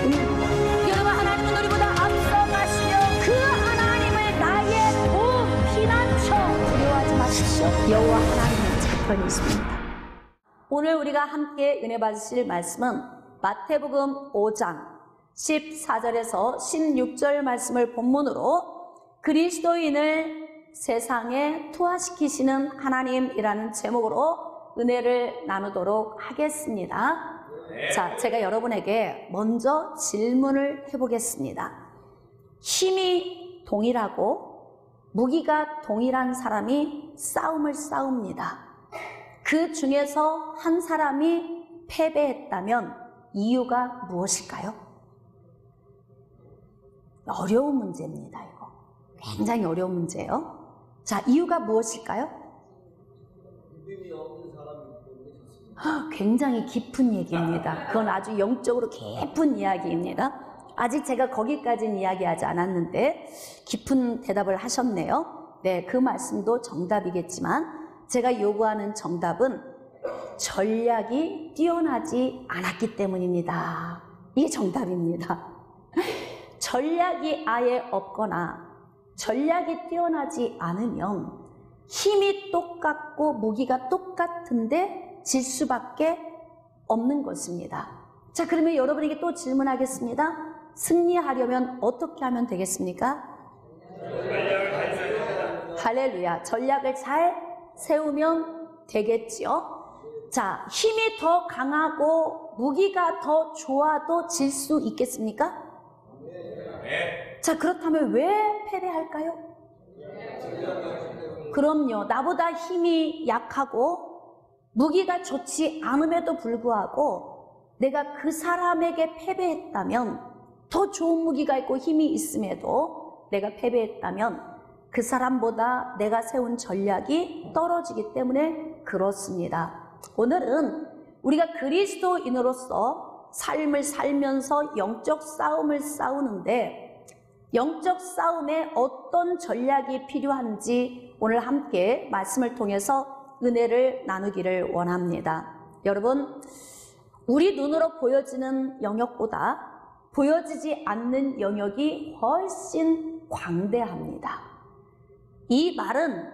여러분, 하나님은 우리보다 앞서 가시며 그 하나님을 나의 피난처 두려워하지 마십시오. 여호와 하나님은 제 편이 있습니다. 오늘 우리가 함께 은혜 받으실 말씀은 마태복음 5장 14절에서 16절 말씀을 본문으로 그리스도인을 세상에 투하시키시는 하나님이라는 제목으로 은혜를 나누도록 하겠습니다. 자, 제가 여러분에게 먼저 질문을 해보겠습니다. 힘이 동일하고 무기가 동일한 사람이 싸움을 싸웁니다. 그 중에서 한 사람이 패배했다면 이유가 무엇일까요? 어려운 문제입니다. 이거 굉장히 어려운 문제예요. 자, 이유가 무엇일까요? 믿음이 없는 사람이기 때문에 좋습니다. 굉장히 깊은 얘기입니다. 그건 아주 영적으로 깊은 이야기입니다. 아직 제가 거기까지는 이야기하지 않았는데 깊은 대답을 하셨네요. 네, 그 말씀도 정답이겠지만 제가 요구하는 정답은 전략이 뛰어나지 않았기 때문입니다. 이게 정답입니다. 전략이 아예 없거나 전략이 뛰어나지 않으면 힘이 똑같고 무기가 똑같은데 질 수밖에 없는 것입니다. 자, 그러면 여러분에게 또 질문하겠습니다. 승리하려면 어떻게 하면 되겠습니까? 할렐루야. 전략을 잘 세우면 되겠지요. 자, 힘이 더 강하고 무기가 더 좋아도 질 수 있겠습니까? 자, 그렇다면 왜 패배할까요? 그럼요. 나보다 힘이 약하고 무기가 좋지 않음에도 불구하고 내가 그 사람에게 패배했다면, 더 좋은 무기가 있고 힘이 있음에도 내가 패배했다면 그 사람보다 내가 세운 전략이 떨어지기 때문에 그렇습니다. 오늘은 우리가 그리스도인으로서 삶을 살면서 영적 싸움을 싸우는데 영적 싸움에 어떤 전략이 필요한지 오늘 함께 말씀을 통해서 은혜를 나누기를 원합니다. 여러분, 우리 눈으로 보여지는 영역보다 보여지지 않는 영역이 훨씬 광대합니다. 이 말은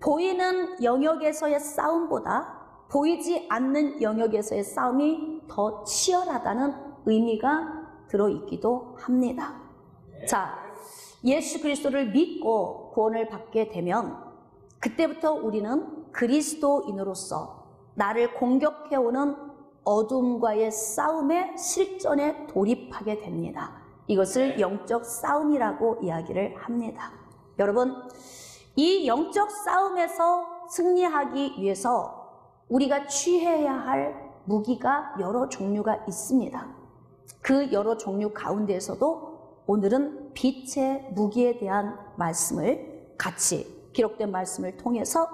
보이는 영역에서의 싸움보다 보이지 않는 영역에서의 싸움이 더 치열하다는 의미가 들어있기도 합니다. 자, 예수 그리스도를 믿고 구원을 받게 되면 그때부터 우리는 그리스도인으로서 나를 공격해오는 어둠과의 싸움의 실전에 돌입하게 됩니다. 이것을 영적 싸움이라고 이야기를 합니다. 여러분, 이 영적 싸움에서 승리하기 위해서 우리가 취해야 할 무기가 여러 종류가 있습니다. 그 여러 종류 가운데에서도 오늘은 빛의 무기에 대한 말씀을 같이 기록된 말씀을 통해서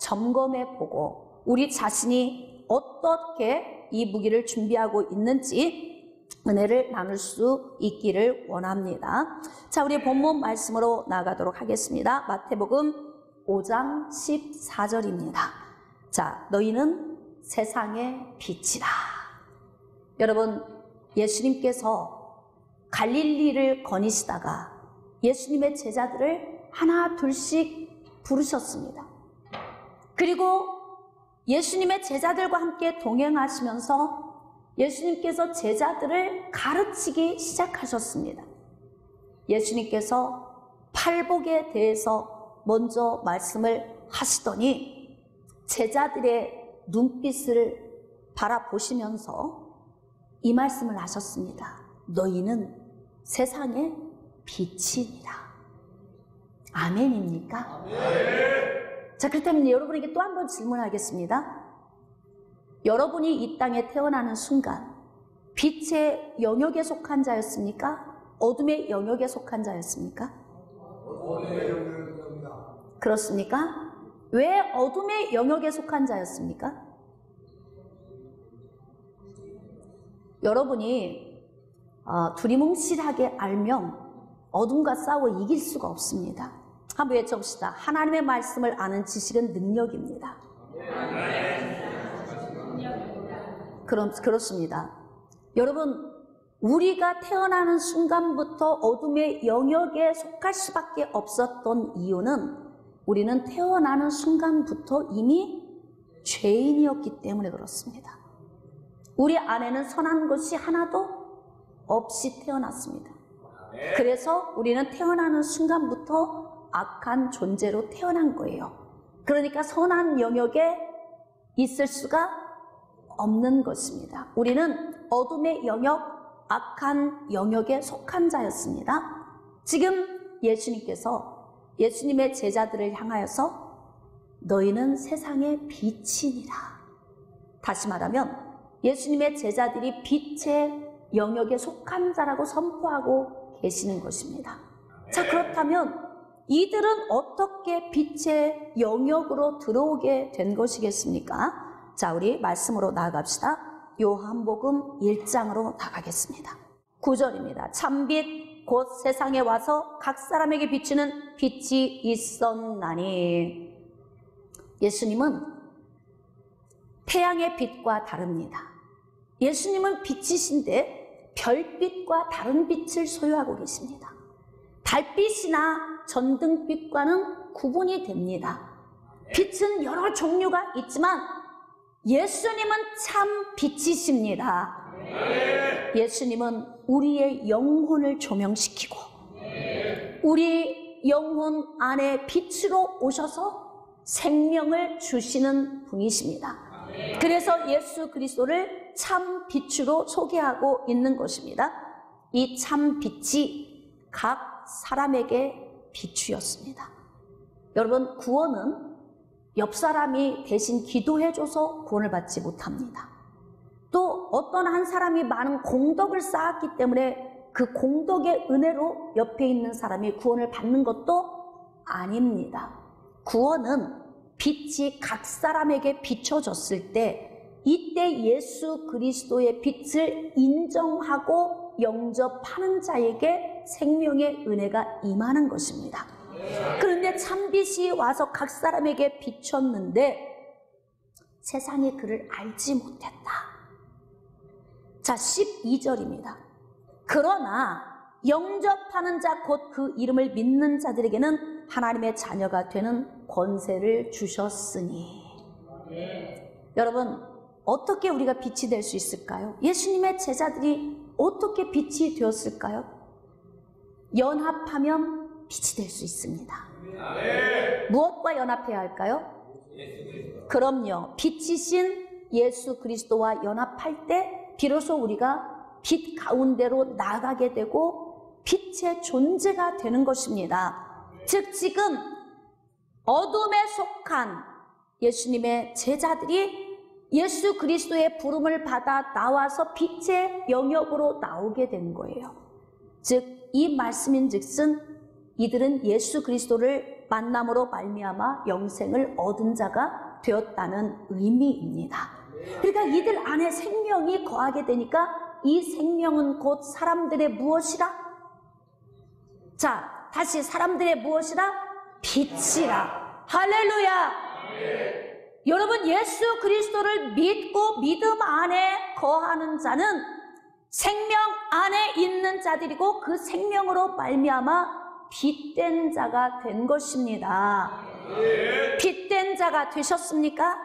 점검해 보고 우리 자신이 어떻게 이 무기를 준비하고 있는지 은혜를 나눌 수 있기를 원합니다. 자, 우리 본문 말씀으로 나가도록 하겠습니다. 마태복음 5장 14절입니다. 자, 너희는 세상의 빛이라. 여러분, 예수님께서 갈릴리를 거니시다가 예수님의 제자들을 하나 둘씩 부르셨습니다. 그리고 예수님의 제자들과 함께 동행하시면서 예수님께서 제자들을 가르치기 시작하셨습니다. 예수님께서 팔복에 대해서 먼저 말씀을 하시더니 제자들의 눈빛을 바라보시면서 이 말씀을 하셨습니다. 너희는 세상의 빛이니라. 아멘입니까? 아멘. 자, 그렇다면 여러분에게 또 한 번 질문하겠습니다. 여러분이 이 땅에 태어나는 순간 빛의 영역에 속한 자였습니까? 어둠의 영역에 속한 자였습니까? 어둠의 영역입니다. 그렇습니까? 왜 어둠의 영역에 속한 자였습니까? 여러분이 두리뭉실하게 알면 어둠과 싸워 이길 수가 없습니다. 한번 외쳐봅시다. 하나님의 말씀을 아는 지식은 능력입니다. 그렇습니다. 여러분, 우리가 태어나는 순간부터 어둠의 영역에 속할 수밖에 없었던 이유는 우리는 태어나는 순간부터 이미 죄인이었기 때문에 그렇습니다. 우리 안에는 선한 것이 하나도 없이 태어났습니다. 그래서 우리는 태어나는 순간부터 악한 존재로 태어난 거예요. 그러니까 선한 영역에 있을 수가 없는 것입니다. 우리는 어둠의 영역, 악한 영역에 속한 자였습니다. 지금 예수님의 제자들을 향하여서 너희는 세상의 빛이니라. 다시 말하면 예수님의 제자들이 빛의 영역에 속한 자라고 선포하고 계시는 것입니다. 자, 그렇다면 이들은 어떻게 빛의 영역으로 들어오게 된 것이겠습니까? 자, 우리 말씀으로 나아갑시다. 요한복음 1장으로 나가겠습니다. 9절입니다. 참빛 곧 세상에 와서 각 사람에게 비추는 빛이 있었나니. 예수님은 태양의 빛과 다릅니다. 예수님은 빛이신데 별빛과 다른 빛을 소유하고 계십니다. 달빛이나 전등빛과는 구분이 됩니다. 빛은 여러 종류가 있지만 예수님은 참 빛이십니다. 예수님은 우리의 영혼을 조명시키고 우리 영혼 안에 빛으로 오셔서 생명을 주시는 분이십니다. 그래서 예수 그리스도를 참 빛으로 소개하고 있는 것입니다. 이 참 빛이 각 사람에게 비추였습니다. 여러분, 구원은 옆 사람이 대신 기도해줘서 구원을 받지 못합니다. 또 어떤 한 사람이 많은 공덕을 쌓았기 때문에 그 공덕의 은혜로 옆에 있는 사람이 구원을 받는 것도 아닙니다. 구원은 빛이 각 사람에게 비춰졌을 때 이때 예수 그리스도의 빛을 인정하고 영접하는 자에게 생명의 은혜가 임하는 것입니다. 그런데 참빛이 와서 각 사람에게 비쳤는데 세상이 그를 알지 못했다. 자, 12절입니다. 그러나 영접하는 자 곧 그 이름을 믿는 자들에게는 하나님의 자녀가 되는 권세를 주셨으니. 여러분, 어떻게 우리가 빛이 될 수 있을까요? 예수님의 제자들이 어떻게 빛이 되었을까요? 연합하면 빛이 될 수 있습니다. 무엇과 연합해야 할까요? 그럼요, 빛이신 예수 그리스도와 연합할 때 비로소 우리가 빛 가운데로 나가게 되고 빛의 존재가 되는 것입니다. 즉 지금 어둠에 속한 예수님의 제자들이 예수 그리스도의 부름을 받아 나와서 빛의 영역으로 나오게 된 거예요. 즉 이 말씀인즉슨 이들은 예수 그리스도를 만남으로 말미암아 영생을 얻은 자가 되었다는 의미입니다. 그러니까 이들 안에 생명이 거하게 되니까 이 생명은 곧 사람들의 무엇이라? 자, 다시 사람들의 무엇이라? 빛이라. 할렐루야. 여러분, 예수 그리스도를 믿고 믿음 안에 거하는 자는 생명 안에 있는 자들이고 그 생명으로 말미암아 빛된 자가 된 것입니다. 빛된 자가 되셨습니까?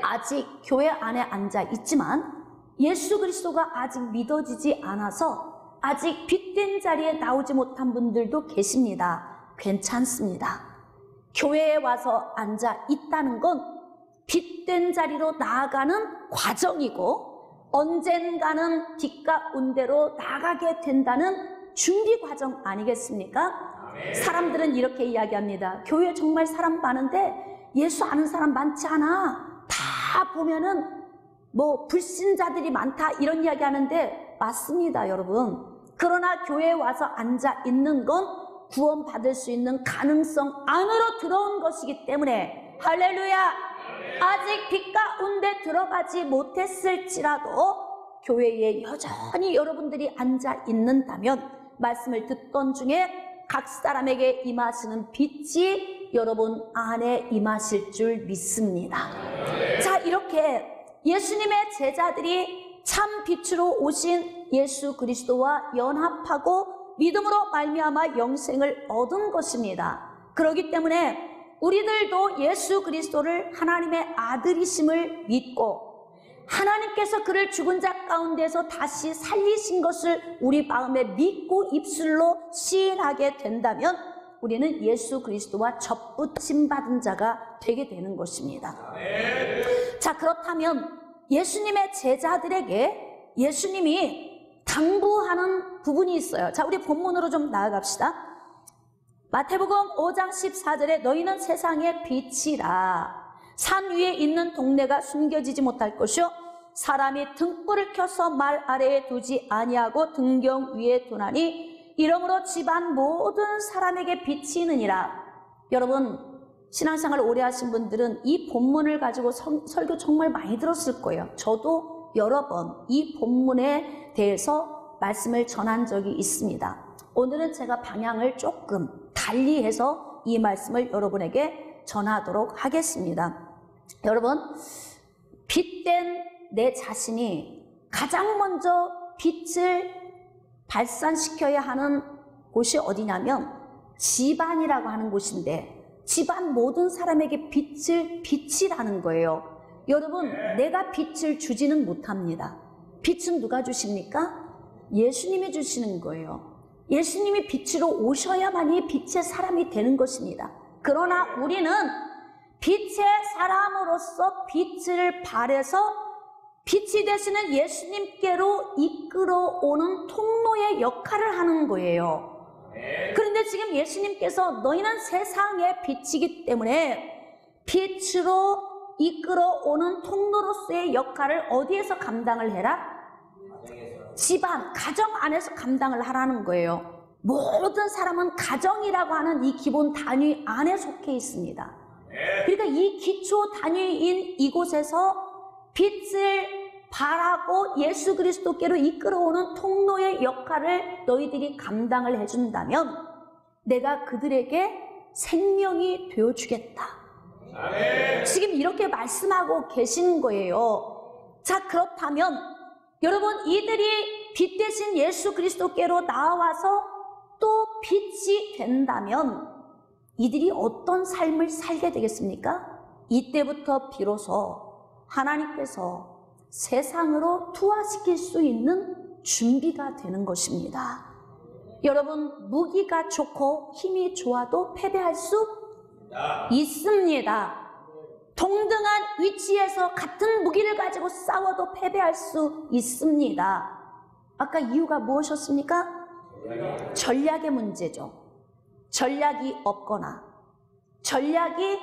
아직 교회 안에 앉아 있지만 예수 그리스도가 아직 믿어지지 않아서 아직 빛된 자리에 나오지 못한 분들도 계십니다. 괜찮습니다. 교회에 와서 앉아 있다는 건 빛된 자리로 나아가는 과정이고 언젠가는 빛 가운데로 나가게 된다는 준비 과정 아니겠습니까? 사람들은 이렇게 이야기합니다. 교회 정말 사람 많은데 예수 아는 사람 많지 않아. 다 보면은 뭐 불신자들이 많다 이런 이야기 하는데 맞습니다, 여러분. 그러나 교회에 와서 앉아 있는 건 구원받을 수 있는 가능성 안으로 들어온 것이기 때문에 할렐루야. 아직 빛 가운데 들어가지 못했을지라도 교회에 여전히 여러분들이 앉아 있는다면 말씀을 듣던 중에 각 사람에게 임하시는 빛이 여러분 안에 임하실 줄 믿습니다. 자, 이렇게 예수님의 제자들이 참 빛으로 오신 예수 그리스도와 연합하고 믿음으로 말미암아 영생을 얻은 것입니다. 그렇기 때문에 우리들도 예수 그리스도를 하나님의 아들이심을 믿고 하나님께서 그를 죽은 자 가운데서 다시 살리신 것을 우리 마음에 믿고 입술로 시인하게 된다면 우리는 예수 그리스도와 접붙임 받은 자가 되게 되는 것입니다. 자, 그렇다면 예수님의 제자들에게 예수님이 당부하는 부분이 있어요. 자, 우리 본문으로 좀 나아갑시다. 마태복음 5장 14절에 너희는 세상의 빛이라. 산 위에 있는 동네가 숨겨지지 못할 것이요 사람이 등불을 켜서 말 아래에 두지 아니하고 등경 위에 두나니 이러므로 집안 모든 사람에게 비치느니라. 여러분, 신앙생활 오래 하신 분들은 이 본문을 가지고 설교 정말 많이 들었을 거예요. 저도 여러 번 이 본문에 대해서 말씀을 전한 적이 있습니다. 오늘은 제가 방향을 조금 달리해서 이 말씀을 여러분에게 전하도록 하겠습니다. 여러분, 빛된 내 자신이 가장 먼저 빛을 발산시켜야 하는 곳이 어디냐면 집안이라고 하는 곳인데 집안 모든 사람에게 빛을 비치라는 거예요. 여러분, 내가 빛을 주지는 못합니다. 빛은 누가 주십니까? 예수님이 주시는 거예요. 예수님이 빛으로 오셔야만이 빛의 사람이 되는 것입니다. 그러나 우리는 빛의 사람으로서 빛을 발해서 빛이 되시는 예수님께로 이끌어오는 통로의 역할을 하는 거예요. 그런데 지금 예수님께서 너희는 세상의 빛이기 때문에 빛으로 이끌어오는 통로로서의 역할을 어디에서 감당을 해라? 집안, 가정 안에서 감당을 하라는 거예요. 모든 사람은 가정이라고 하는 이 기본 단위 안에 속해 있습니다. 그러니까 이 기초 단위인 이곳에서 빛을 발하고 예수 그리스도께로 이끌어오는 통로의 역할을 너희들이 감당을 해준다면 내가 그들에게 생명이 되어주겠다. 지금 이렇게 말씀하고 계신 거예요. 자, 그렇다면 여러분, 이들이 빛 대신 예수 그리스도께로 나와서 또 빛이 된다면 이들이 어떤 삶을 살게 되겠습니까? 이때부터 비로소 하나님께서 세상으로 투하시킬 수 있는 준비가 되는 것입니다. 여러분, 무기가 좋고 힘이 좋아도 패배할 수 있습니다. 동등한 위치에서 같은 무기를 가지고 싸워도 패배할 수 있습니다. 아까 이유가 무엇이었습니까? 전략의 문제죠. 전략이 없거나 전략이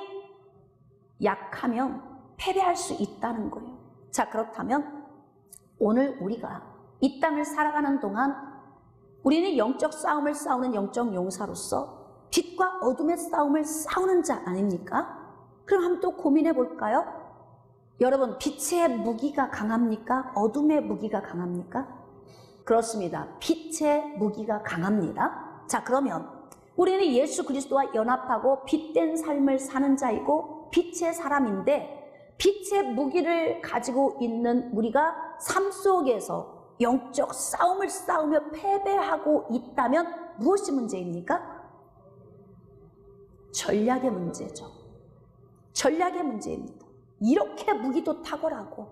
약하면 패배할 수 있다는 거예요. 자, 그렇다면 오늘 우리가 이 땅을 살아가는 동안 우리는 영적 싸움을 싸우는 영적 용사로서 빛과 어둠의 싸움을 싸우는 자 아닙니까? 그럼 한번 또 고민해 볼까요? 여러분, 빛의 무기가 강합니까? 어둠의 무기가 강합니까? 그렇습니다. 빛의 무기가 강합니다. 자, 그러면 우리는 예수 그리스도와 연합하고 빛된 삶을 사는 자이고 빛의 사람인데 빛의 무기를 가지고 있는 우리가 삶 속에서 영적 싸움을 싸우며 패배하고 있다면 무엇이 문제입니까? 전략의 문제죠. 전략의 문제입니다. 이렇게 무기도 탁월하고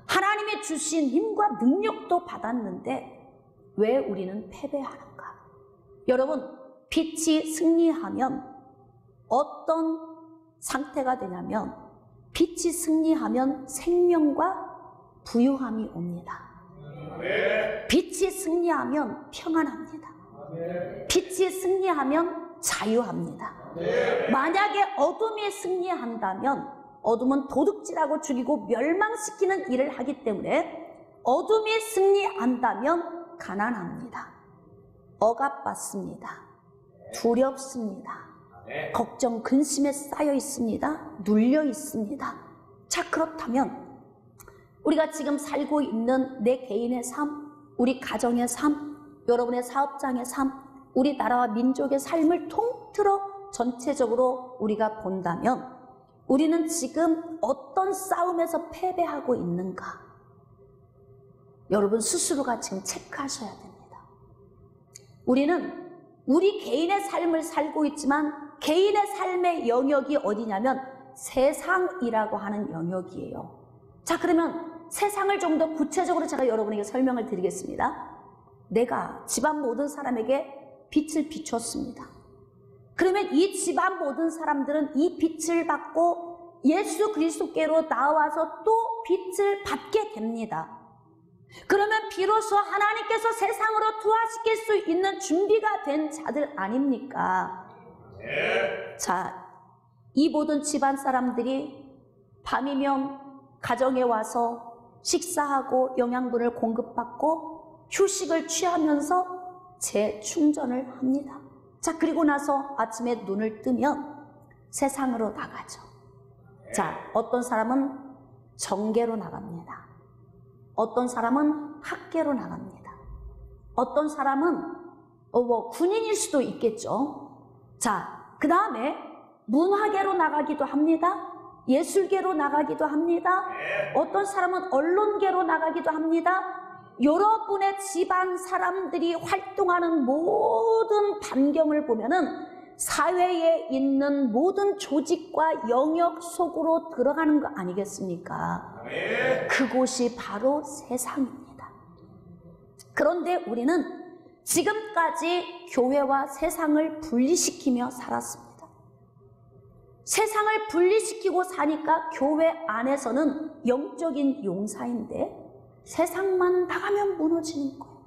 하나님의 주신 힘과 능력도 받았는데 왜 우리는 패배하는가? 여러분, 빛이 승리하면 어떤 상태가 되냐면 빛이 승리하면 생명과 부유함이 옵니다. 빛이 승리하면 평안합니다. 빛이 승리하면 자유합니다. 만약에 어둠이 승리한다면 어둠은 도둑질하고 죽이고 멸망시키는 일을 하기 때문에 어둠이 승리한다면 가난합니다. 억압받습니다. 두렵습니다. 걱정, 근심에 쌓여 있습니다. 눌려 있습니다. 자, 그렇다면 우리가 지금 살고 있는 내 개인의 삶, 우리 가정의 삶, 여러분의 사업장의 삶, 우리나라와 민족의 삶을 통틀어 전체적으로 우리가 본다면 우리는 지금 어떤 싸움에서 패배하고 있는가? 여러분 스스로가 지금 체크하셔야 됩니다. 우리는 우리 개인의 삶을 살고 있지만 개인의 삶의 영역이 어디냐면 세상이라고 하는 영역이에요. 자, 그러면 세상을 좀 더 구체적으로 제가 여러분에게 설명을 드리겠습니다. 내가 집안 모든 사람에게 빛을 비췄습니다. 그러면 이 집안 모든 사람들은 이 빛을 받고 예수 그리스도께로 나와서 또 빛을 받게 됩니다. 그러면 비로소 하나님께서 세상으로 투하시킬 수 있는 준비가 된 자들 아닙니까? 네. 자, 이 모든 집안 사람들이 밤이면 가정에 와서 식사하고 영양분을 공급받고 휴식을 취하면서 재충전을 합니다. 자, 그리고 나서 아침에 눈을 뜨면 세상으로 나가죠. 자, 어떤 사람은 정계로 나갑니다. 어떤 사람은 학계로 나갑니다. 어떤 사람은 군인일 수도 있겠죠. 자, 그 다음에 문화계로 나가기도 합니다. 예술계로 나가기도 합니다. 어떤 사람은 언론계로 나가기도 합니다. 여러분의 집안 사람들이 활동하는 모든 반경을 보면은 사회에 있는 모든 조직과 영역 속으로 들어가는 거 아니겠습니까? 그곳이 바로 세상입니다. 그런데 우리는 지금까지 교회와 세상을 분리시키며 살았습니다. 세상을 분리시키고 사니까 교회 안에서는 영적인 용사인데 세상만 나가면 무너지는 거예요.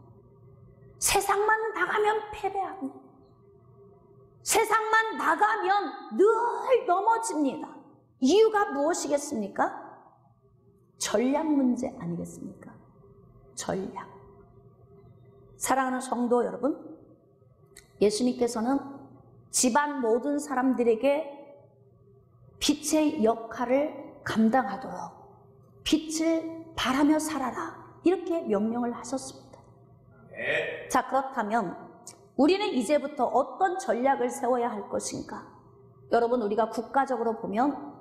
세상만 나가면 패배합니다. 세상만 나가면 늘 넘어집니다. 이유가 무엇이겠습니까? 전략 문제 아니겠습니까? 전략. 사랑하는 성도 여러분, 예수님께서는 집안 모든 사람들에게 빛의 역할을 감당하도록 빛을 발하며 살아라, 이렇게 명령을 하셨습니다. 네. 자, 그렇다면 우리는 이제부터 어떤 전략을 세워야 할 것인가? 여러분, 우리가 국가적으로 보면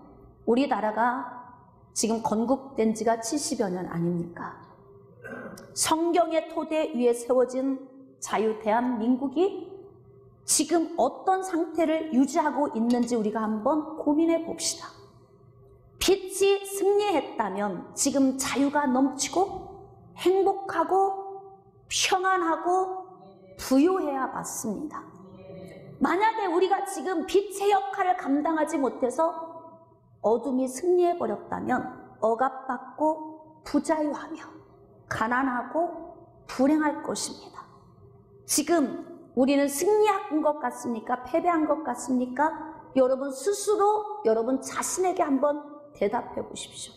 우리나라가 지금 건국된 지가 70여 년 아닙니까? 성경의 토대 위에 세워진 자유 대한민국이 지금 어떤 상태를 유지하고 있는지 우리가 한번 고민해 봅시다. 빛이 승리했다면 지금 자유가 넘치고 행복하고 평안하고 부유해야 맞습니다. 만약에 우리가 지금 빛의 역할을 감당하지 못해서 어둠이 승리해버렸다면 억압받고 부자유하며 가난하고 불행할 것입니다. 지금 우리는 승리한 것 같습니까? 패배한 것 같습니까? 여러분 스스로 여러분 자신에게 한번 대답해 보십시오.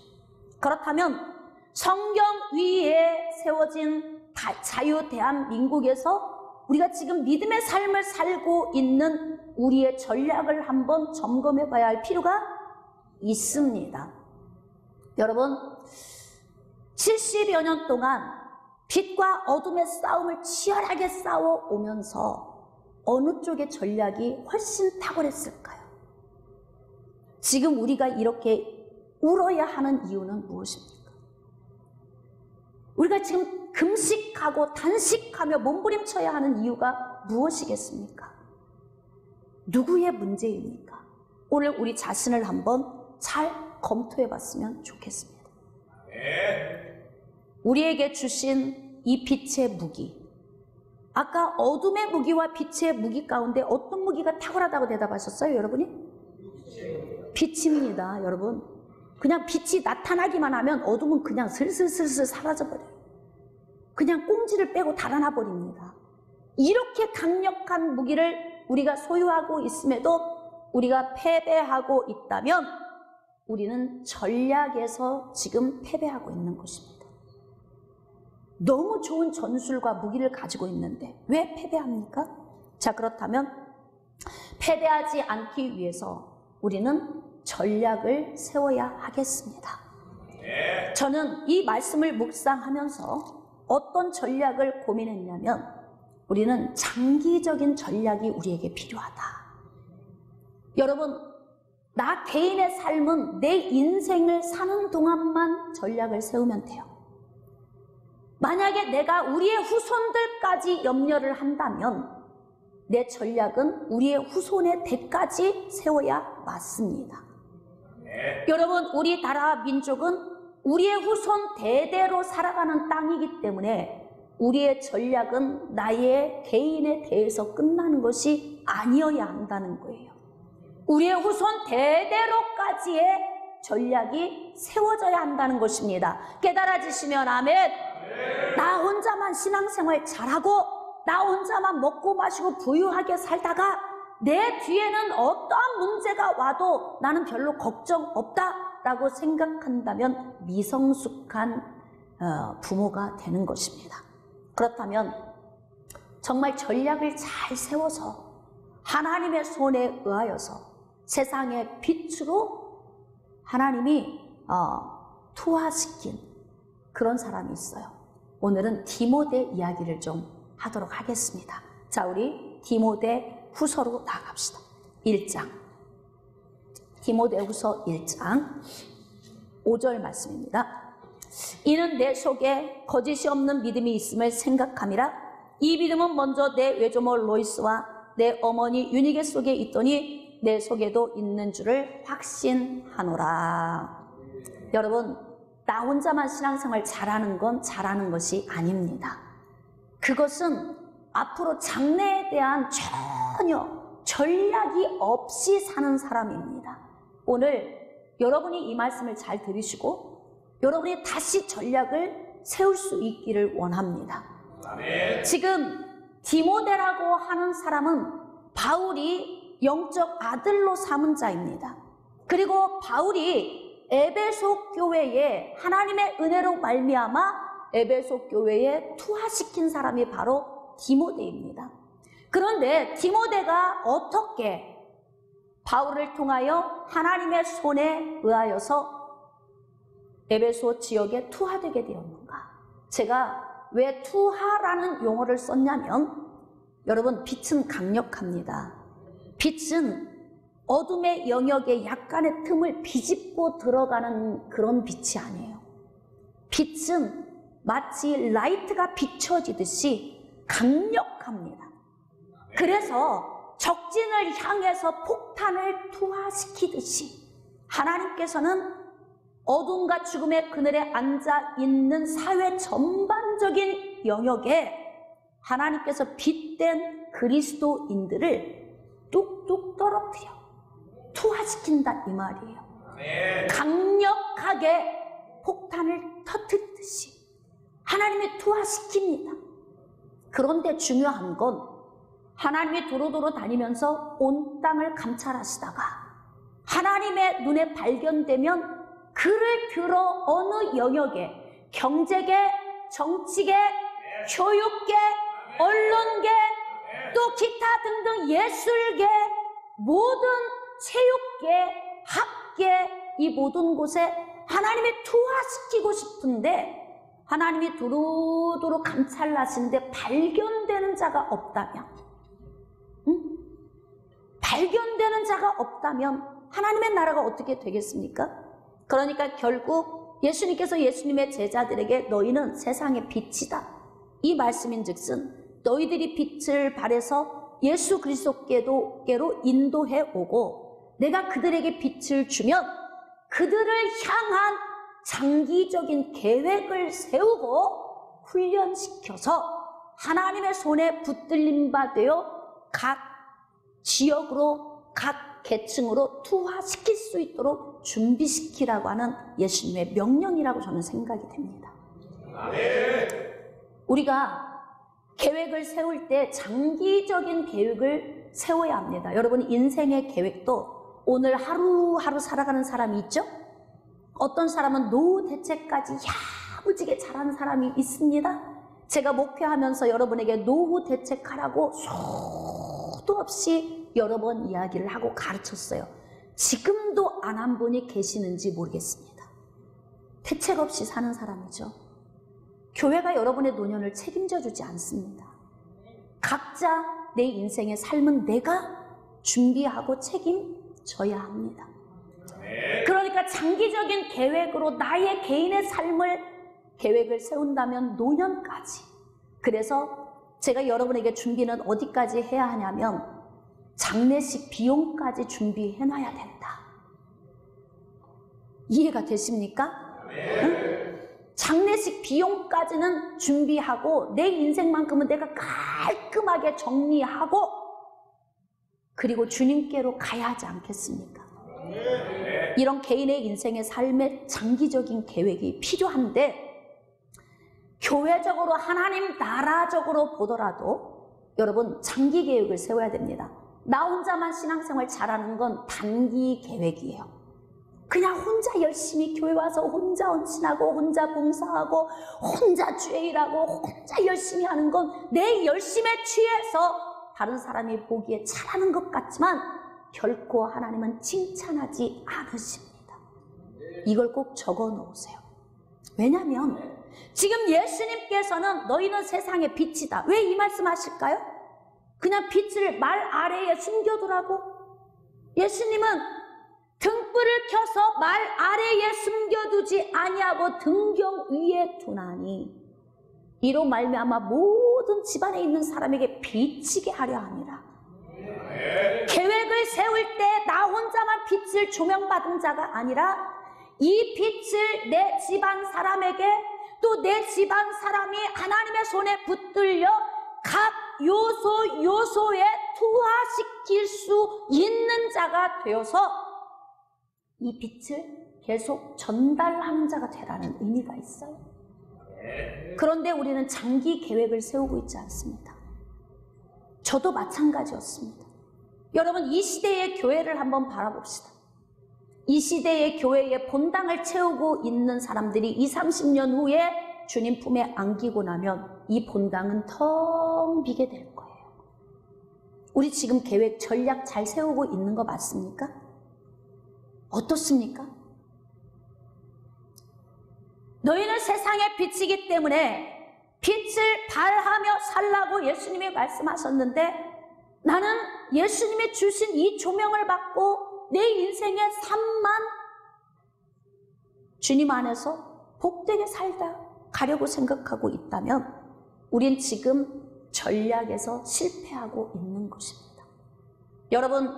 그렇다면 성경 위에 세워진 자유 대한민국에서 우리가 지금 믿음의 삶을 살고 있는 우리의 전략을 한번 점검해 봐야 할 필요가 있습니다. 여러분, 70여 년 동안 빛과 어둠의 싸움을 치열하게 싸워오면서 어느 쪽의 전략이 훨씬 탁월했을까요? 지금 우리가 이렇게 울어야 하는 이유는 무엇입니까? 우리가 지금 금식하고 단식하며 몸부림쳐야 하는 이유가 무엇이겠습니까? 누구의 문제입니까? 오늘 우리 자신을 한번 잘 검토해 봤으면 좋겠습니다. 우리에게 주신 이 빛의 무기, 아까 어둠의 무기와 빛의 무기 가운데 어떤 무기가 탁월하다고 대답하셨어요, 여러분이? 빛입니다, 여러분. 그냥 빛이 나타나기만 하면 어둠은 그냥 슬슬슬슬 사라져버려요. 그냥 꽁지를 빼고 달아나 버립니다. 이렇게 강력한 무기를 우리가 소유하고 있음에도 우리가 패배하고 있다면 우리는 전략에서 지금 패배하고 있는 것입니다. 너무 좋은 전술과 무기를 가지고 있는데 왜 패배합니까? 자, 그렇다면 패배하지 않기 위해서 우리는 전략을 세워야 하겠습니다. 저는 이 말씀을 묵상하면서 어떤 전략을 고민했냐면 우리는 장기적인 전략이 우리에게 필요하다. 여러분, 나 개인의 삶은 내 인생을 사는 동안만 전략을 세우면 돼요. 만약에 내가 우리의 후손들까지 염려를 한다면 내 전략은 우리의 후손의 대까지 세워야 맞습니다. 여러분, 우리 나라 민족은 우리의 후손 대대로 살아가는 땅이기 때문에 우리의 전략은 나의 개인에 대해서 끝나는 것이 아니어야 한다는 거예요. 우리의 후손 대대로까지의 전략이 세워져야 한다는 것입니다. 깨달아지시면 아멘. 나 혼자만 신앙생활 잘하고 나 혼자만 먹고 마시고 부유하게 살다가 내 뒤에는 어떠한 문제가 와도 나는 별로 걱정 없다라고 생각한다면 미성숙한 부모가 되는 것입니다. 그렇다면 정말 전략을 잘 세워서 하나님의 손에 의하여서 세상의 빛으로 하나님이 투하시킨 그런 사람이 있어요. 오늘은 디모데 이야기를 좀 하도록 하겠습니다. 자, 우리 디모데 후서로 나갑시다. 1장. 디모데 후서 1장 5절 말씀입니다. 이는 내 속에 거짓이 없는 믿음이 있음을 생각함이라. 이 믿음은 먼저 내 외조모 로이스와 내 어머니 유니게 속에 있더니 내 속에도 있는 줄을 확신하노라. 여러분, 나 혼자만 신앙생활 잘하는 건 잘하는 것이 아닙니다. 그것은 앞으로 장래에 대한 전혀 전략이 없이 사는 사람입니다. 오늘 여러분이 이 말씀을 잘 들으시고 여러분이 다시 전략을 세울 수 있기를 원합니다. 아멘. 지금 디모데라고 하는 사람은 바울이 영적 아들로 삼은 자입니다. 그리고 바울이 에베소 교회에 하나님의 은혜로 말미암아 에베소 교회에 투하시킨 사람이 바로 디모데입니다. 그런데 디모데가 어떻게 바울을 통하여 하나님의 손에 의하여서 에베소 지역에 투하되게 되었는가? 제가 왜 투하라는 용어를 썼냐면 여러분, 빛은 강력합니다. 빛은 어둠의 영역에 약간의 틈을 비집고 들어가는 그런 빛이 아니에요. 빛은 마치 라이트가 비춰지듯이 강력합니다. 그래서 적진을 향해서 폭탄을 투하시키듯이 하나님께서는 어둠과 죽음의 그늘에 앉아 있는 사회 전반적인 영역에 하나님께서 빗댄 그리스도인들을 뚝뚝 떨어뜨려 투하시킨다 이 말이에요. 강력하게 폭탄을 터뜨리듯이 하나님이 투하시킵니다. 그런데 중요한 건 하나님이 도로도로 다니면서 온 땅을 감찰하시다가 하나님의 눈에 발견되면 그를 들어 어느 영역에 경제계, 정치계, 교육계, 언론계, 또 기타 등등 예술계, 모든 체육계, 학계 이 모든 곳에 하나님이 투하시키고 싶은데 하나님이 두루두루 감찰하시는데 발견되는 자가 없다면 발견되는 자가 없다면 하나님의 나라가 어떻게 되겠습니까? 그러니까 결국 예수님께서 예수님의 제자들에게 너희는 세상의 빛이다 이 말씀인즉슨 너희들이 빛을 발해서 예수 그리스도께로 인도해 오고 내가 그들에게 빛을 주면 그들을 향한 장기적인 계획을 세우고 훈련시켜서 하나님의 손에 붙들림 바 되어 각 지역으로 각 계층으로 투하시킬 수 있도록 준비시키라고 하는 예수님의 명령이라고 저는 생각이 됩니다. 우리가 계획을 세울 때 장기적인 계획을 세워야 합니다. 여러분, 인생의 계획도 오늘 하루하루 살아가는 사람이 있죠? 어떤 사람은 노후 대책까지 야무지게 잘하는 사람이 있습니다. 제가 목표하면서 여러분에게 노후 대책하라고 수도 없이 여러 번 이야기를 하고 가르쳤어요. 지금도 안 한 분이 계시는지 모르겠습니다. 대책 없이 사는 사람이죠. 교회가 여러분의 노년을 책임져 주지 않습니다. 각자 내 인생의 삶은 내가 준비하고 책임져야 합니다. 그러니까 장기적인 계획으로 나의 개인의 삶을 계획을 세운다면 노년까지. 그래서 제가 여러분에게 준비는 어디까지 해야 하냐면 장례식 비용까지 준비해놔야 된다. 이해가 되십니까? 응? 장례식 비용까지는 준비하고 내 인생만큼은 내가 깔끔하게 정리하고 그리고 주님께로 가야 하지 않겠습니까? 이런 개인의 인생의 삶의 장기적인 계획이 필요한데 교회적으로 하나님 나라적으로 보더라도 여러분 장기 계획을 세워야 됩니다. 나 혼자만 신앙생활 잘하는 건 단기 계획이에요. 그냥 혼자 열심히 교회 와서 혼자 헌신하고 혼자 봉사하고 혼자 주일하고 혼자 열심히 하는 건 내 열심에 취해서 다른 사람이 보기에 잘하는 것 같지만 결코 하나님은 칭찬하지 않으십니다. 이걸 꼭 적어 놓으세요. 왜냐하면 지금 예수님께서는 너희는 세상의 빛이다. 왜 이 말씀 하실까요? 그냥 빛을 말 아래에 숨겨두라고? 예수님은 등불을 켜서 말 아래에 숨겨두지 아니하고 등경 위에 두나니 이로 말미암아 모든 집안에 있는 사람에게 비치게 하려 함이라. 계획을 세울 때 나 혼자만 빛을 조명받은 자가 아니라 이 빛을 내 집안 사람에게 또 내 집안 사람이 하나님의 손에 붙들려 각 요소에 투하시킬 수 있는 자가 되어서 이 빛을 계속 전달하는 자가 되라는 의미가 있어요. 그런데 우리는 장기 계획을 세우고 있지 않습니다. 저도 마찬가지였습니다. 여러분 이 시대의 교회를 한번 바라봅시다. 이 시대의 교회의 본당을 채우고 있는 사람들이 20, 30년 후에 주님 품에 안기고 나면 이 본당은 텅 비게 될 거예요. 우리 지금 계획, 전략 잘 세우고 있는 거 맞습니까? 어떻습니까? 너희는 세상의 빛이기 때문에 빛을 발하며 살라고 예수님이 말씀하셨는데 나는 예수님이 주신 이 조명을 받고 내 인생의 삶만 주님 안에서 복되게 살다 가려고 생각하고 있다면 우린 지금 전략에서 실패하고 있는 것입니다. 여러분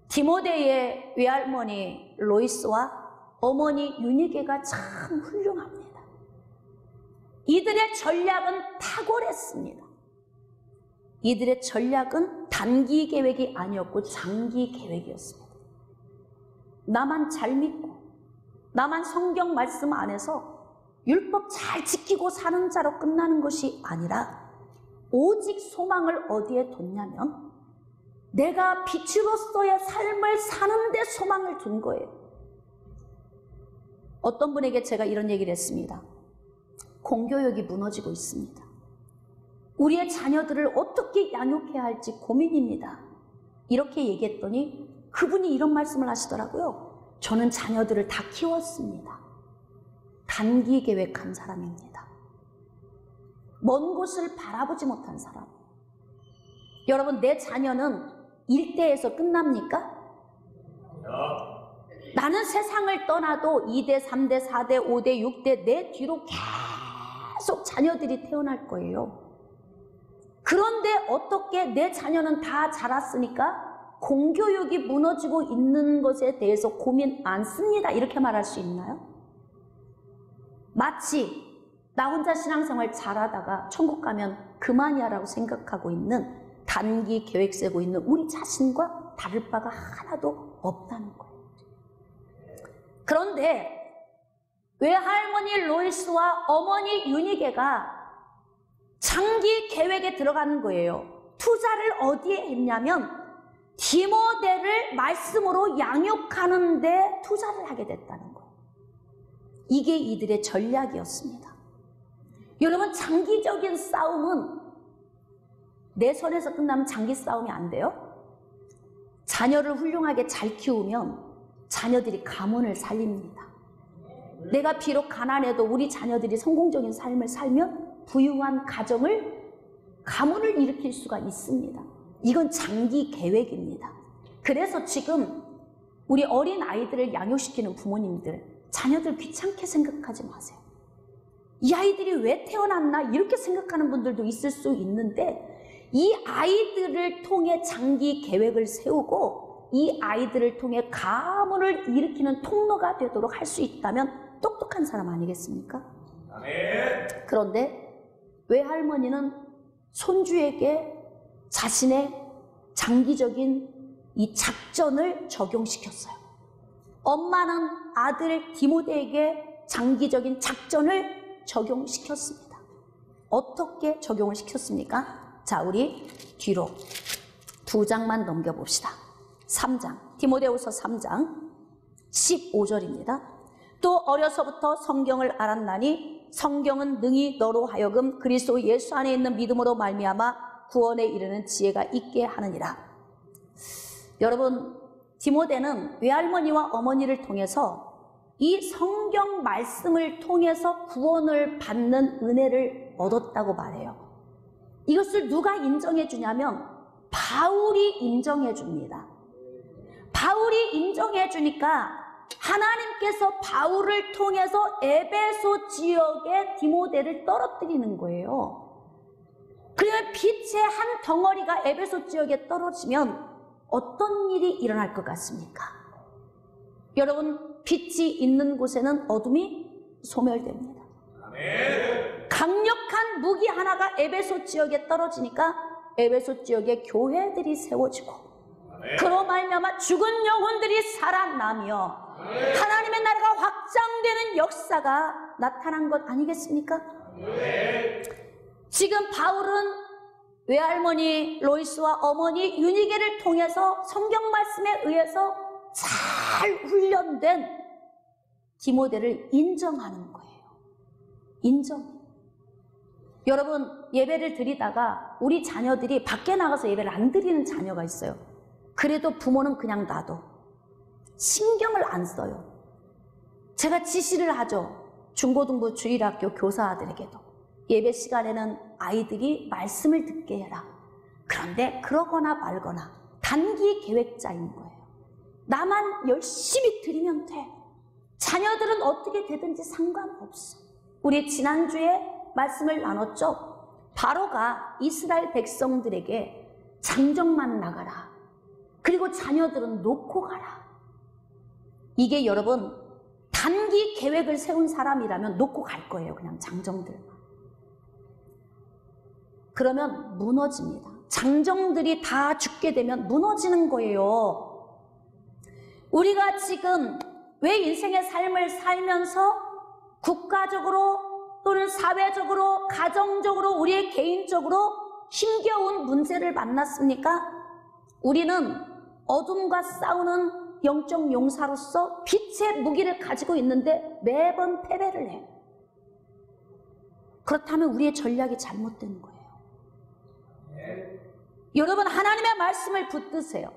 디모데의 외할머니 로이스와 어머니 유니게가 참 훌륭합니다. 이들의 전략은 탁월했습니다. 이들의 전략은 단기 계획이 아니었고 장기 계획이었습니다. 나만 잘 믿고 나만 성경 말씀 안에서 율법 잘 지키고 사는 자로 끝나는 것이 아니라 오직 소망을 어디에 뒀냐면 내가 빛으로서의 삶을 사는 데 소망을 둔 거예요. 어떤 분에게 제가 이런 얘기를 했습니다. 공교육이 무너지고 있습니다. 우리의 자녀들을 어떻게 양육해야 할지 고민입니다. 이렇게 얘기했더니 그분이 이런 말씀을 하시더라고요. 저는 자녀들을 다 키웠습니다. 단기 계획한 사람입니다. 먼 곳을 바라보지 못한 사람. 여러분 내 자녀는 1대에서 끝납니까? 나는 세상을 떠나도 2대, 3대, 4대, 5대, 6대 내 뒤로 계속 자녀들이 태어날 거예요. 그런데 어떻게 내 자녀는 다 자랐으니까 공교육이 무너지고 있는 것에 대해서 고민 안 씁니다. 이렇게 말할 수 있나요? 마치 나 혼자 신앙생활 잘하다가 천국 가면 그만이야 라고 생각하고 있는 단기 계획 세고 있는 우리 자신과 다를 바가 하나도 없다는 거예요. 그런데 외할머니 로이스와 어머니 유니게가 장기 계획에 들어가는 거예요. 투자를 어디에 했냐면 디모데를 말씀으로 양육하는 데 투자를 하게 됐다는 거예요. 이게 이들의 전략이었습니다. 여러분 장기적인 싸움은 내 손에서 끝나면 장기 싸움이 안 돼요. 자녀를 훌륭하게 잘 키우면 자녀들이 가문을 살립니다. 내가 비록 가난해도 우리 자녀들이 성공적인 삶을 살면 부유한 가문을 일으킬 수가 있습니다. 이건 장기 계획입니다. 그래서 지금 우리 어린 아이들을 양육시키는 부모님들, 자녀들 귀찮게 생각하지 마세요. 이 아이들이 왜 태어났나 이렇게 생각하는 분들도 있을 수 있는데, 이 아이들을 통해 장기 계획을 세우고 이 아이들을 통해 가문을 일으키는 통로가 되도록 할 수 있다면 똑똑한 사람 아니겠습니까? 아멘. 그런데 외할머니는 손주에게 자신의 장기적인 이 작전을 적용시켰어요. 엄마는 아들 디모데에게 장기적인 작전을 적용시켰습니다. 어떻게 적용을 시켰습니까? 자, 우리 뒤로 2장만 넘겨봅시다. 3장, 디모데후서 3장 15절입니다. 또 어려서부터 성경을 알았나니 성경은 능히 너로 하여금 그리스도 예수 안에 있는 믿음으로 말미암아 구원에 이르는 지혜가 있게 하느니라. 여러분, 디모데는 외할머니와 어머니를 통해서 이 성경 말씀을 통해서 구원을 받는 은혜를 얻었다고 말해요. 이것을 누가 인정해 주냐면 바울이 인정해 줍니다. 바울이 인정해 주니까 하나님께서 바울을 통해서 에베소 지역에 디모데를 떨어뜨리는 거예요. 그러면 빛의 한 덩어리가 에베소 지역에 떨어지면 어떤 일이 일어날 것 같습니까? 여러분, 빛이 있는 곳에는 어둠이 소멸됩니다. 아멘. 강력한 무기 하나가 에베소 지역에 떨어지니까 에베소 지역에 교회들이 세워지고, 아멘. 그로 말미암아 죽은 영혼들이 살아나며, 아멘. 하나님의 나라가 확장되는 역사가 나타난 것 아니겠습니까? 아멘. 지금 바울은 외할머니 로이스와 어머니 유니게를 통해서 성경 말씀에 의해서 잘 훈련된 디모데를 인정하는 거예요. 인정. 여러분, 예배를 드리다가 우리 자녀들이 밖에 나가서 예배를 안 드리는 자녀가 있어요. 그래도 부모는 그냥 놔둬. 신경을 안 써요. 제가 지시를 하죠. 중고등부 주일학교 교사들에게도. 예배 시간에는 아이들이 말씀을 듣게 해라. 그런데 그러거나 말거나 단기 계획자인 거예요. 나만 열심히 드리면 돼. 자녀들은 어떻게 되든지 상관없어. 우리 지난주에 말씀을 나눴죠. 바로가 이스라엘 백성들에게 장정만 나가라. 그리고 자녀들은 놓고 가라. 이게 여러분, 단기 계획을 세운 사람이라면 놓고 갈 거예요. 그냥 장정들만. 그러면 무너집니다. 장정들이 다 죽게 되면 무너지는 거예요. 우리가 지금 왜 인생의 삶을 살면서 국가적으로 또는 사회적으로, 가정적으로, 우리의 개인적으로 힘겨운 문제를 만났습니까? 우리는 어둠과 싸우는 영적 용사로서 빛의 무기를 가지고 있는데 매번 패배를 해. 그렇다면 우리의 전략이 잘못된 거예요. 여러분, 하나님의 말씀을 붙드세요.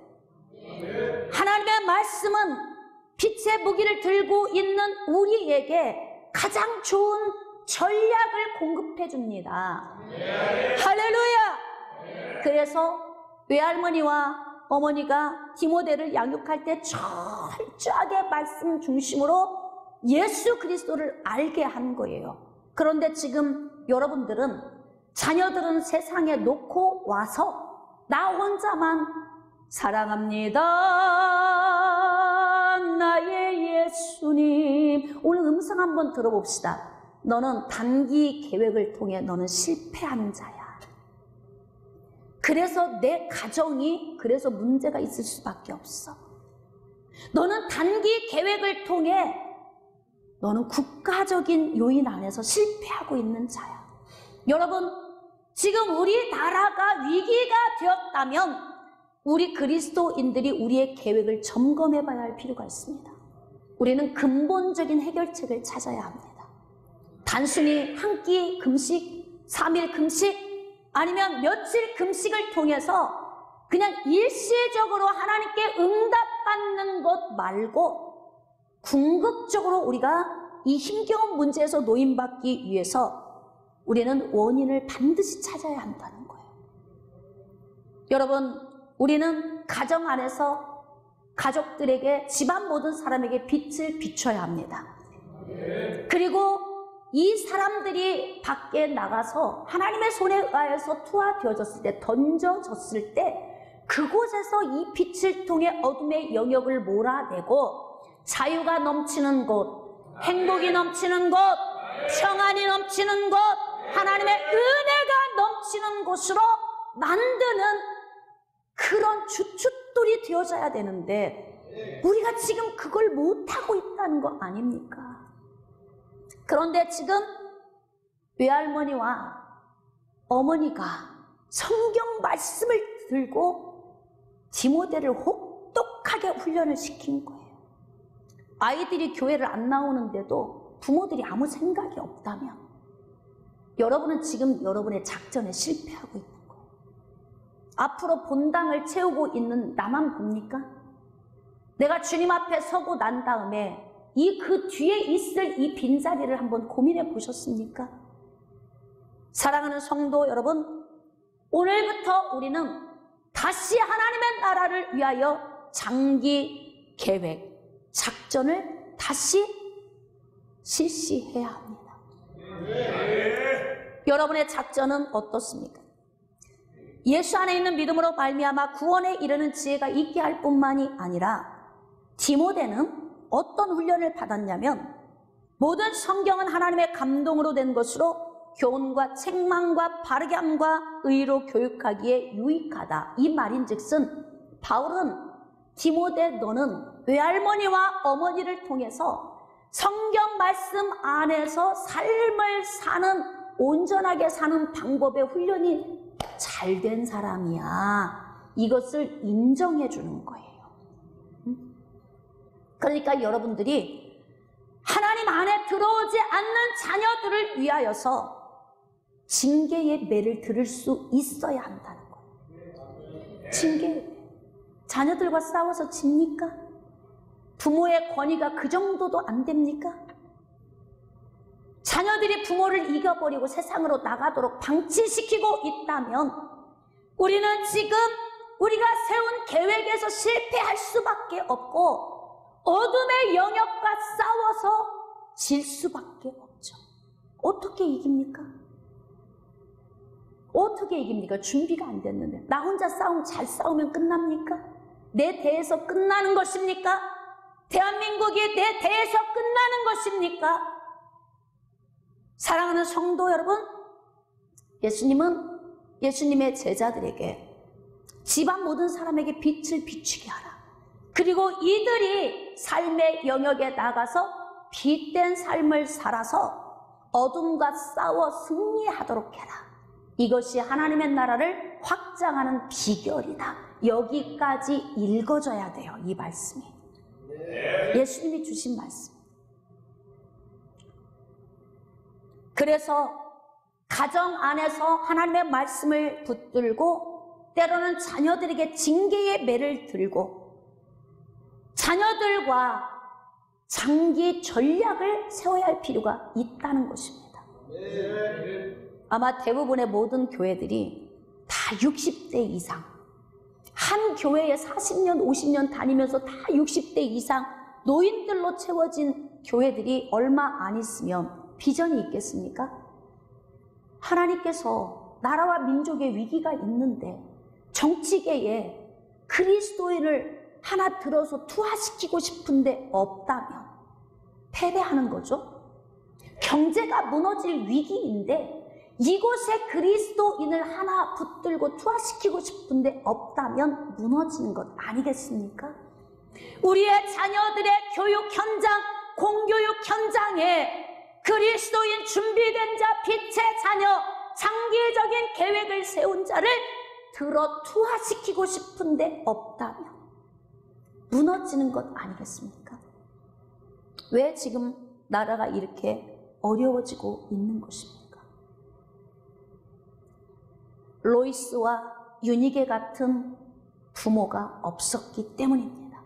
하나님의 말씀은 빛의 무기를 들고 있는 우리에게 가장 좋은 전략을 공급해 줍니다. 할렐루야! 그래서 외할머니와 어머니가 디모데를 양육할 때 철저하게 말씀 중심으로 예수 그리스도를 알게 한 거예요. 그런데 지금 여러분들은, 자녀들은 세상에 놓고 와서 나 혼자만 사랑합니다 나의 예수님. 오늘 음성 한번 들어봅시다. 너는 단기 계획을 통해 너는 실패한 자야. 그래서 내 가정이 그래서 문제가 있을 수밖에 없어. 너는 단기 계획을 통해 너는 국가적인 요인 안에서 실패하고 있는 자야. 여러분, 지금 우리 나라가 위기가 되었다면 우리 그리스도인들이 우리의 계획을 점검해 봐야 할 필요가 있습니다. 우리는 근본적인 해결책을 찾아야 합니다. 단순히 한 끼 금식, 3일 금식, 아니면 며칠 금식을 통해서 그냥 일시적으로 하나님께 응답받는 것 말고 궁극적으로 우리가 이 힘겨운 문제에서 노인받기 위해서 우리는 원인을 반드시 찾아야 한다는 거예요. 여러분, 우리는 가정 안에서 가족들에게, 집안 모든 사람에게 빛을 비춰야 합니다. 그리고 이 사람들이 밖에 나가서 하나님의 손에 의하여서 투하되어졌을 때, 던져졌을 때 그곳에서 이 빛을 통해 어둠의 영역을 몰아내고 자유가 넘치는 곳, 행복이 넘치는 곳, 평안이 넘치는 곳, 하나님의 은혜가 넘치는 곳으로 만드는 그런 주춧돌이 되어져야 되는데 우리가 지금 그걸 못하고 있다는 거 아닙니까? 그런데 지금 외할머니와 어머니가 성경 말씀을 들고 디모데를 혹독하게 훈련을 시킨 거예요. 아이들이 교회를 안 나오는데도 부모들이 아무 생각이 없다면 여러분은 지금 여러분의 작전에 실패하고 있는 거예요. 앞으로 본당을 채우고 있는 나만 봅니까? 내가 주님 앞에 서고 난 다음에 그 뒤에 있을 이 빈자리를 한번 고민해 보셨습니까? 사랑하는 성도 여러분, 오늘부터 우리는 다시 하나님의 나라를 위하여 장기 계획, 작전을 다시 실시해야 합니다. 여러분의 작전은 어떻습니까? 예수 안에 있는 믿음으로 말미암아 구원에 이르는 지혜가 있게 할 뿐만이 아니라 디모데는 어떤 훈련을 받았냐면 모든 성경은 하나님의 감동으로 된 것으로 교훈과 책망과 바르게 함과 의로 교육하기에 유익하다. 이 말인즉슨 바울은 디모데 너는 외할머니와 어머니를 통해서 성경 말씀 안에서 삶을 사는 온전하게 사는 방법의 훈련이 잘 된 사람이야. 이것을 인정해 주는 거예요. 그러니까 여러분들이 하나님 안에 들어오지 않는 자녀들을 위하여서 징계의 매를 들을 수 있어야 한다는 거예요. 징계. 자녀들과 싸워서 집니까? 부모의 권위가 그 정도도 안 됩니까? 자녀들이 부모를 이겨버리고 세상으로 나가도록 방치시키고 있다면 우리는 지금 우리가 세운 계획에서 실패할 수밖에 없고 어둠의 영역과 싸워서 질 수밖에 없죠. 어떻게 이깁니까? 어떻게 이깁니까? 준비가 안 됐는데. 나 혼자 잘 싸우면 끝납니까? 내 대에서 끝나는 것입니까? 대한민국이 내 대에서 끝나는 것입니까? 사랑하는 성도 여러분, 예수님은 예수님의 제자들에게 집안 모든 사람에게 빛을 비추게 하라. 그리고 이들이 삶의 영역에 나가서 빛된 삶을 살아서 어둠과 싸워 승리하도록 해라. 이것이 하나님의 나라를 확장하는 비결이다. 여기까지 읽어줘야 돼요. 이 말씀이. 예수님이 주신 말씀. 그래서 가정 안에서 하나님의 말씀을 붙들고 때로는 자녀들에게 징계의 매를 들고 자녀들과 장기 전략을 세워야 할 필요가 있다는 것입니다. 아마 대부분의 모든 교회들이 다 60대 이상, 한 교회에 40년, 50년 다니면서 다 60대 이상 노인들로 채워진 교회들이 얼마 안 있으면 비전이 있겠습니까? 하나님께서 나라와 민족의 위기가 있는데 정치계에 그리스도인을 하나 들어서 투하시키고 싶은데 없다면 패배하는 거죠. 경제가 무너질 위기인데 이곳에 그리스도인을 하나 붙들고 투하시키고 싶은데 없다면 무너지는 것 아니겠습니까? 우리의 자녀들의 교육 현장, 공교육 현장에 그리스도인 준비된 자, 빛의 자녀, 장기적인 계획을 세운 자를 들어 투하시키고 싶은데 없다면 무너지는 것 아니겠습니까? 왜 지금 나라가 이렇게 어려워지고 있는 것입니까? 로이스와 유니게 같은 부모가 없었기 때문입니다.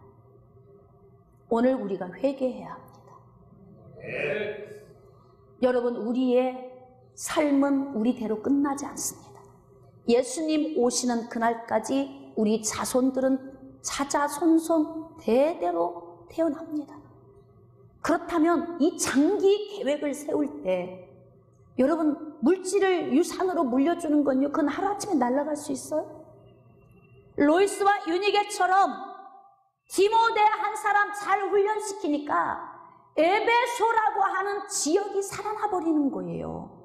오늘 우리가 회개해야 합니다. 여러분, 우리의 삶은 우리대로 끝나지 않습니다. 예수님 오시는 그날까지 우리 자손들은 자자손손 대대로 태어납니다. 그렇다면 이 장기 계획을 세울 때 여러분, 물질을 유산으로 물려주는 건요, 그건 하루아침에 날아갈 수 있어요? 로이스와 유니게처럼 디모데 한 사람 잘 훈련시키니까 에베소라고 하는 지역이 살아나 버리는 거예요.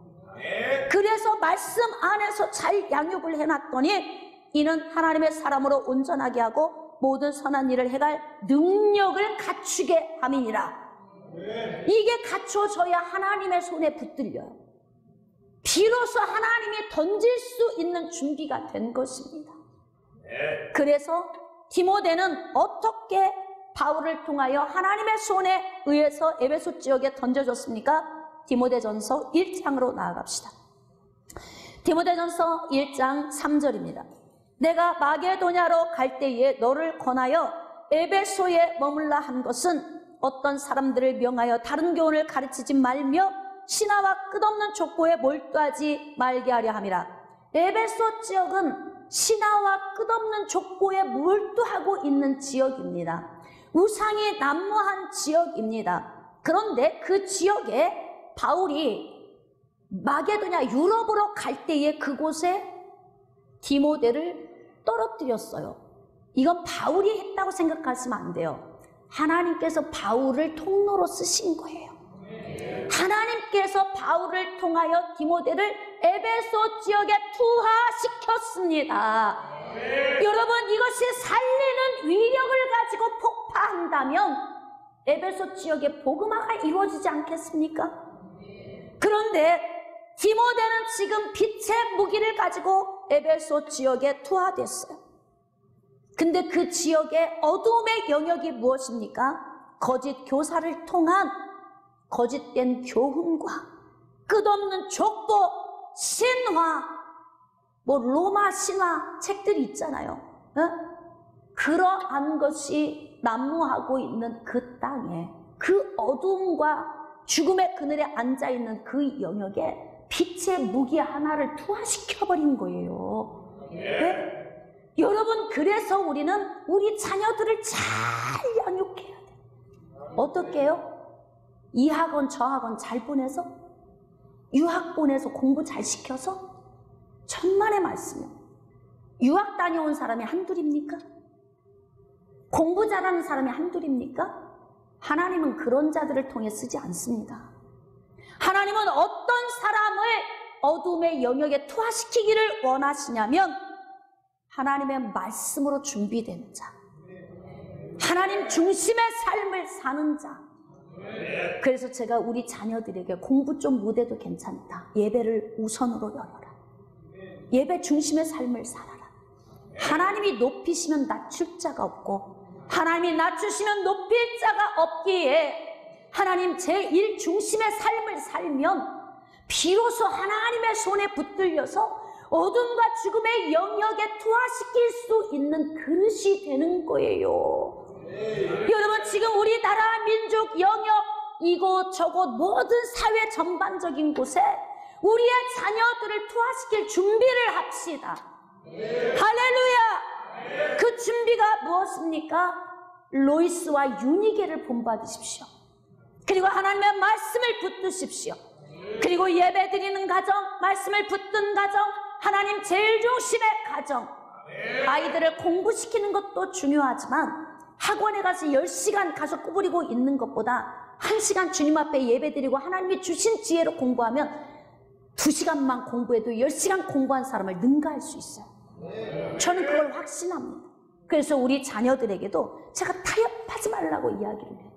그래서 말씀 안에서 잘 양육을 해놨더니 이는 하나님의 사람으로 온전하게 하고 모든 선한 일을 해갈 능력을 갖추게 함이니라. 이게 갖춰져야 하나님의 손에 붙들려요. 비로소 하나님이 던질 수 있는 준비가 된 것입니다. 그래서 디모데는 어떻게 바울을 통하여 하나님의 손에 의해서 에베소 지역에 던져졌습니까? 디모데전서 1장으로 나아갑시다. 디모데전서 1장 3절입니다. 내가 마게도냐로 갈 때에 너를 권하여 에베소에 머물라 한 것은 어떤 사람들을 명하여 다른 교훈을 가르치지 말며 신화와 끝없는 족보에 몰두하지 말게 하려 함이라. 에베소 지역은 신화와 끝없는 족보에 몰두하고 있는 지역입니다. 우상이 난무한 지역입니다. 그런데 그 지역에 바울이 마게도냐 유럽으로 갈 때에 그곳에 디모데를 떨어뜨렸어요. 이건 바울이 했다고 생각하시면 안 돼요. 하나님께서 바울을 통로로 쓰신 거예요. 하나님께서 바울을 통하여 디모데를 에베소 지역에 투하시켰습니다. 여러분, 이것이 살리는 위력을 가지고 폭파한다면 에베소 지역에 복음화가 이루어지지 않겠습니까? 그런데 디모데는 지금 빛의 무기를 가지고 에베소 지역에 투하됐어요. 근데 그 지역의 어둠의 영역이 무엇입니까? 거짓 교사를 통한 거짓된 교훈과 끝없는 족보, 신화, 로마 신화 책들이 있잖아요. 그러한 것이 난무하고 있는 그 땅에, 그 어둠과 죽음의 그늘에 앉아있는 그 영역에 빛의 무기 하나를 투하시켜버린 거예요. 네? 여러분, 그래서 우리는 우리 자녀들을 잘 양육해야 돼요. 어떻게 해요? 이 학원 저 학원 잘 보내서, 유학 보내서 공부 잘 시켜서, 천만의 말씀이요. 유학 다녀온 사람이 한둘입니까? 공부 잘하는 사람이 한둘입니까? 하나님은 그런 자들을 통해 쓰지 않습니다. 하나님은 어떤 사람을 어둠의 영역에 투하시키기를 원하시냐면 하나님의 말씀으로 준비된 자, 하나님 중심의 삶을 사는 자. 그래서 제가 우리 자녀들에게 공부 좀 못해도 괜찮다, 예배를 우선으로 열어라, 예배 중심의 삶을 살아라. 하나님이 높이시면 낮출 자가 없고 하나님이 낮추시면 높일 자가 없기에 하나님 제1 중심의 삶을 살면 비로소 하나님의 손에 붙들려서 어둠과 죽음의 영역에 투하시킬 수 있는 그릇이 되는 거예요. 여러분, 지금 우리나라 민족 영역 이곳저곳 모든 사회 전반적인 곳에 우리의 자녀들을 투하시킬 준비를 합시다. 할렐루야! 그 준비가 무엇입니까? 로이스와 유니게를 본받으십시오. 그리고 하나님의 말씀을 붙드십시오. 그리고 예배 드리는 가정, 말씀을 붙든 가정, 하나님 제일 중심의 가정. 아이들을 공부시키는 것도 중요하지만 학원에 가서 10시간 가서 구부리고 있는 것보다 1시간 주님 앞에 예배 드리고 하나님이 주신 지혜로 공부하면 2시간만 공부해도 10시간 공부한 사람을 능가할 수 있어요. 저는 그걸 확신합니다. 그래서 우리 자녀들에게도 제가 타협하지 말라고 이야기를 해요.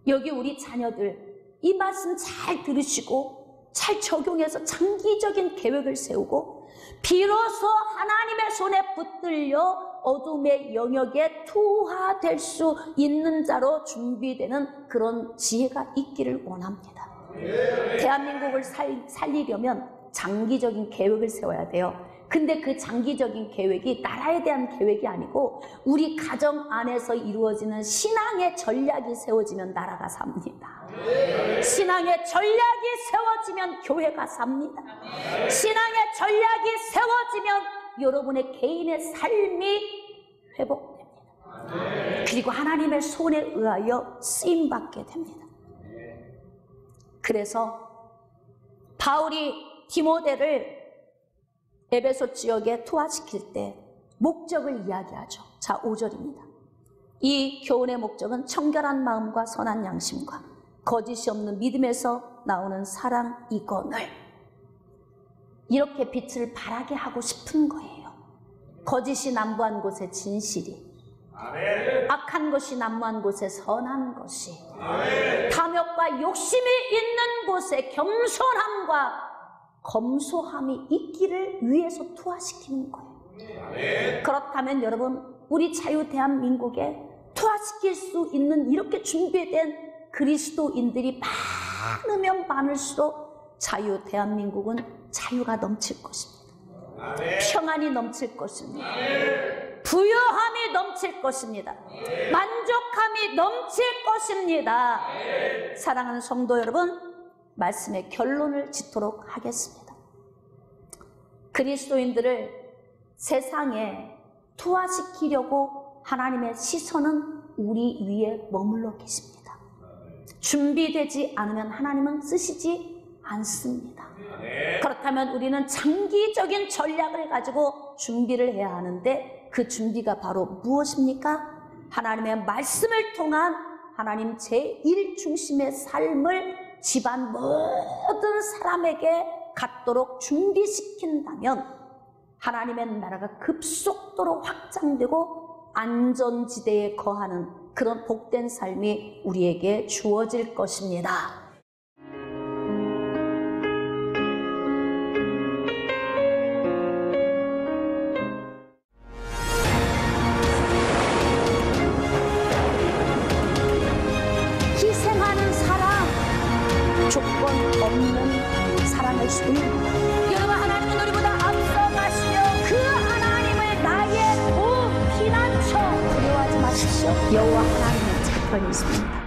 여기 우리 자녀들 이 말씀 잘 들으시고 잘 적용해서 장기적인 계획을 세우고 비로소 하나님의 손에 붙들려 어둠의 영역에 투하될 수 있는 자로 준비되는 그런 지혜가 있기를 원합니다. 대한민국을 살리려면 장기적인 계획을 세워야 돼요. 근데 그 장기적인 계획이 나라에 대한 계획이 아니고 우리 가정 안에서 이루어지는 신앙의 전략이 세워지면 나라가 삽니다. 신앙의 전략이 세워지면 교회가 삽니다. 신앙의 전략이 세워지면 여러분의 개인의 삶이 회복됩니다. 그리고 하나님의 손에 의하여 쓰임받게 됩니다. 그래서 바울이 디모데를 에베소 지역에 투하시킬 때 목적을 이야기하죠. 자, 5절입니다. 이 교훈의 목적은 청결한 마음과 선한 양심과 거짓이 없는 믿음에서 나오는 사랑이거늘, 이렇게 빛을 발하게 하고 싶은 거예요. 거짓이 난무한 곳에 진실이, 악한 것이 난무한 곳에 선한 것이, 탐욕과 욕심이 있는 곳에 겸손함과 검소함이 있기를 위해서 투하시키는 거예요. 그렇다면 여러분, 우리 자유 대한민국에 투하시킬 수 있는 이렇게 준비된 그리스도인들이 많으면 많을수록 자유 대한민국은 자유가 넘칠 것입니다. 평안이 넘칠 것입니다. 부유함이 넘칠 것입니다. 만족함이 넘칠 것입니다. 사랑하는 성도 여러분, 말씀의 결론을 짓도록 하겠습니다. 그리스도인들을 세상에 투하시키려고 하나님의 시선은 우리 위에 머물러 계십니다. 준비되지 않으면 하나님은 쓰시지 않습니다. 그렇다면 우리는 장기적인 전략을 가지고 준비를 해야 하는데, 그 준비가 바로 무엇입니까? 하나님의 말씀을 통한 하나님 제1 중심의 삶을 집안 모든 사람에게 갖도록 준비시킨다면 하나님의 나라가 급속도로 확장되고 안전지대에 거하는 그런 복된 삶이 우리에게 주어질 것입니다. 희생하는 사랑, 조건 없는 사랑을 소유합니다. 여러분, 하나님은 우리보다 앞서가시며 그 하나님을 나의 피난처, 두려워하지 마십시오. 여호와 하나님은 저편에 있습니다.